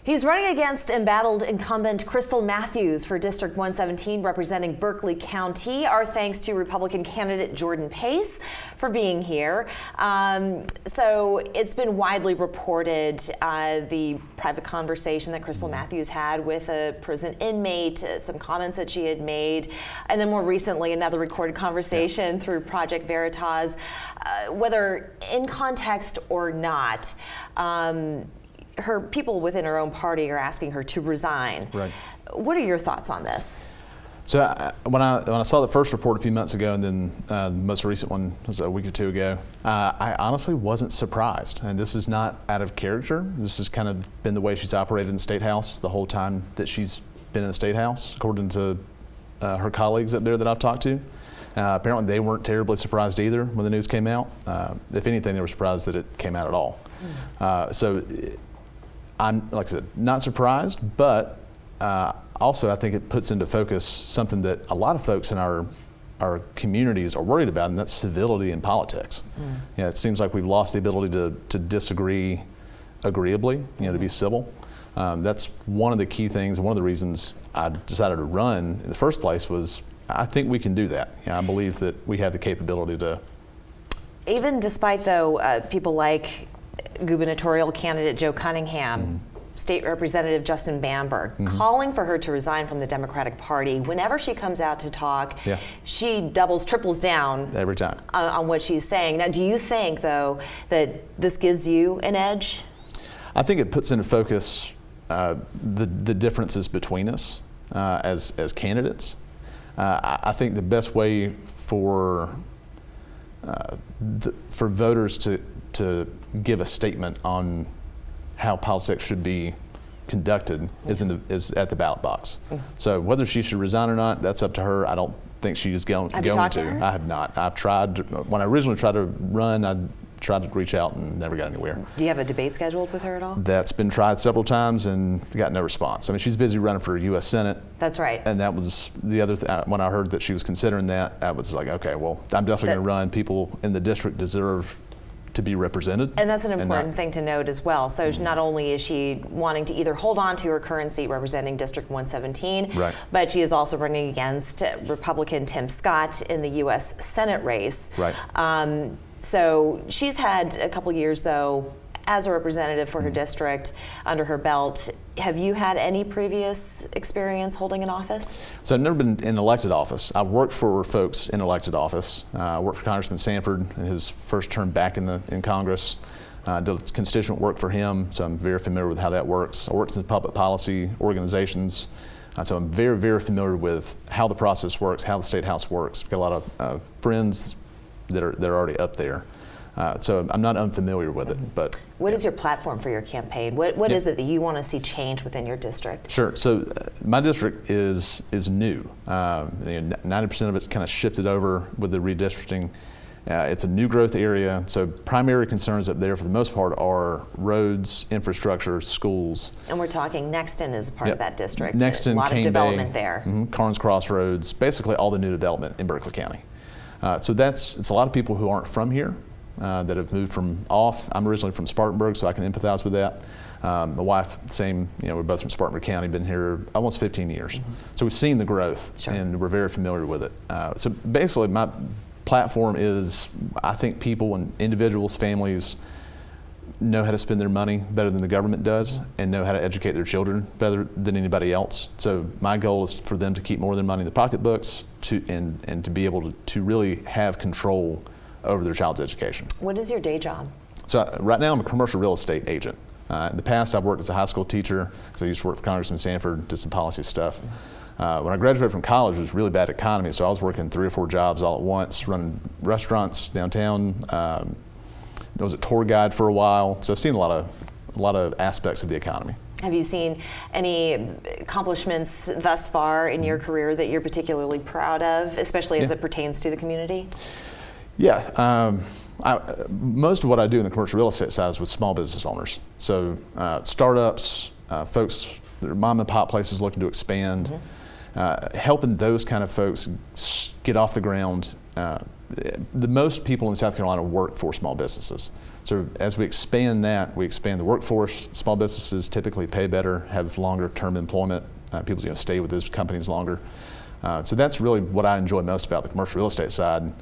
He's running against embattled incumbent Krystle Matthews for District 117, representing Berkeley County. Our thanks to Republican candidate Jordan Pace for being here. So it's been widely reported the private conversation that Krystle Matthews had with a prison inmate, some comments that she had made, and then more recently another recorded conversation through Project Veritas. Whether in context or not, her people within her own party are asking her to resign. Right. What are your thoughts on this? So when I saw the first report a few months ago, and then the most recent one was a week or two ago, I honestly wasn't surprised. And this is not out of character. This has kind of been the way she's operated in the State House the whole time that she's been in the State House, according to her colleagues up there that I've talked to. Apparently they weren't terribly surprised either when the news came out. If anything, they were surprised that it came out at all. So I'm, like I said, not surprised, but also I think it puts into focus something that a lot of folks in our communities are worried about, and that's civility in politics. Yeah, it seems like we've lost the ability to disagree agreeably, to be civil. That's one of the key things, and one of the reasons I decided to run in the first place was I think we can do that. I believe that we have the capability to. Even despite, though, people like gubernatorial candidate Joe Cunningham, State Representative Justin Bamberg, calling for her to resign from the Democratic Party. Whenever she comes out to talk, she doubles, triples down every time on what she's saying. Now, do you think, though, that this gives you an edge? I think it puts into focus the differences between us as candidates. I think the best way for voters to give a statement on how politics should be conducted is at the ballot box. So whether she should resign or not, that's up to her. I don't think she is going to. Have you talked to her? I have not. I've tried. When I originally tried to run, I tried to reach out and never got anywhere. Do you have a debate scheduled with her at all? That's been tried several times and got no response. I mean, she's busy running for U.S. Senate. That's right. And that was the other thing. When I heard that she was considering that, I was like, okay, well, I'm definitely going to run. People in the district deserve to be represented. And that's an important thing to note as well. So not only is she wanting to either hold on to her current seat representing District 117, but she is also running against Republican Tim Scott in the U.S. Senate race. So she's had a couple years, though, as a representative for her district under her belt. Have you had any previous experience holding an office? So I've never been in elected office. I've worked for folks in elected office. I worked for Congressman Sanford in his first term back in Congress. Did constituent work for him, so I'm very familiar with how that works. I worked in public policy organizations, so I'm very, very familiar with how the process works, how the State House works. I've got a lot of friends that are already up there. So I'm not unfamiliar with it, but. What is your platform for your campaign? What is it that you want to see change within your district? Sure. So my district is new. 90% of it's kind of shifted over with the redistricting. It's a new growth area. So primary concerns up there, for the most part, are roads, infrastructure, schools. And we're talking Nexton is part of that district. Nexton, a lot Cane of development Bay, there. Carnes Crossroads, basically all the new development in Berkeley County. So it's a lot of people who aren't from here. That have moved from off. I'm originally from Spartanburg, so I can empathize with that. My wife, same, we're both from Spartanburg County, been here almost 15 years. So we've seen the growth, and we're very familiar with it. So basically, my platform is, I think people and individuals, families, know how to spend their money better than the government does, and know how to educate their children better than anybody else. So my goal is for them to keep more of their money in their pocketbooks, and to be able to really have control over their child's education. What is your day job? So right now I'm a commercial real estate agent. In the past I've worked as a high school teacher because I used to work for Congressman Sanford, did some policy stuff. When I graduated from college, it was really bad economy, so I was working 3 or 4 jobs all at once, running restaurants downtown. I was a tour guide for a while, so I've seen a lot of aspects of the economy. Have you seen any accomplishments thus far in your career that you're particularly proud of, especially as it pertains to the community? Yeah, most of what I do in the commercial real estate side is with small business owners. So startups, folks that are mom and pop places looking to expand, helping those kind of folks get off the ground, the most people in South Carolina work for small businesses. So as we expand that, we expand the workforce. Small businesses typically pay better, have longer term employment. People's going to stay with those companies longer. So that's really what I enjoy most about the commercial real estate side,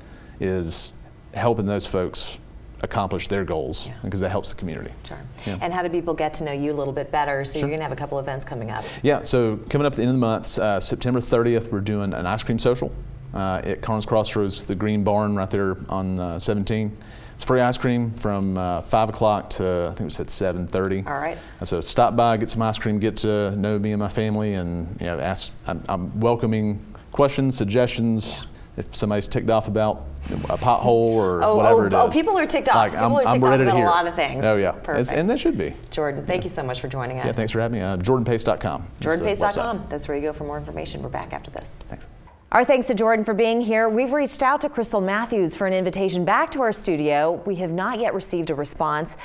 is helping those folks accomplish their goals, because that helps the community. Sure. Yeah. And how do people get to know you a little bit better? So you're going to have a couple events coming up. Yeah, so coming up at the end of the month, September 30th, we're doing an ice cream social at Carnes Crossroads, the Green Barn right there on 17. It's free ice cream from 5 o'clock to, I think we said 7:30. All right. So stop by, get some ice cream, get to know me and my family, and ask. I'm welcoming questions, suggestions. If somebody's ticked off about a pothole or whatever it is. Oh, people are ticked off. People are ticked off about a lot of things. Oh yeah, Perfect. And they should be. Jordan, thank you so much for joining us. Yeah, thanks for having me. JordanPace.com. JordanPace.com. That's where you go for more information. We're back after this. Thanks. Our thanks to Jordan for being here. We've reached out to Krystle Matthews for an invitation back to our studio. We have not yet received a response.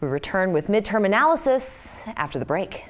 We return with midterm analysis after the break.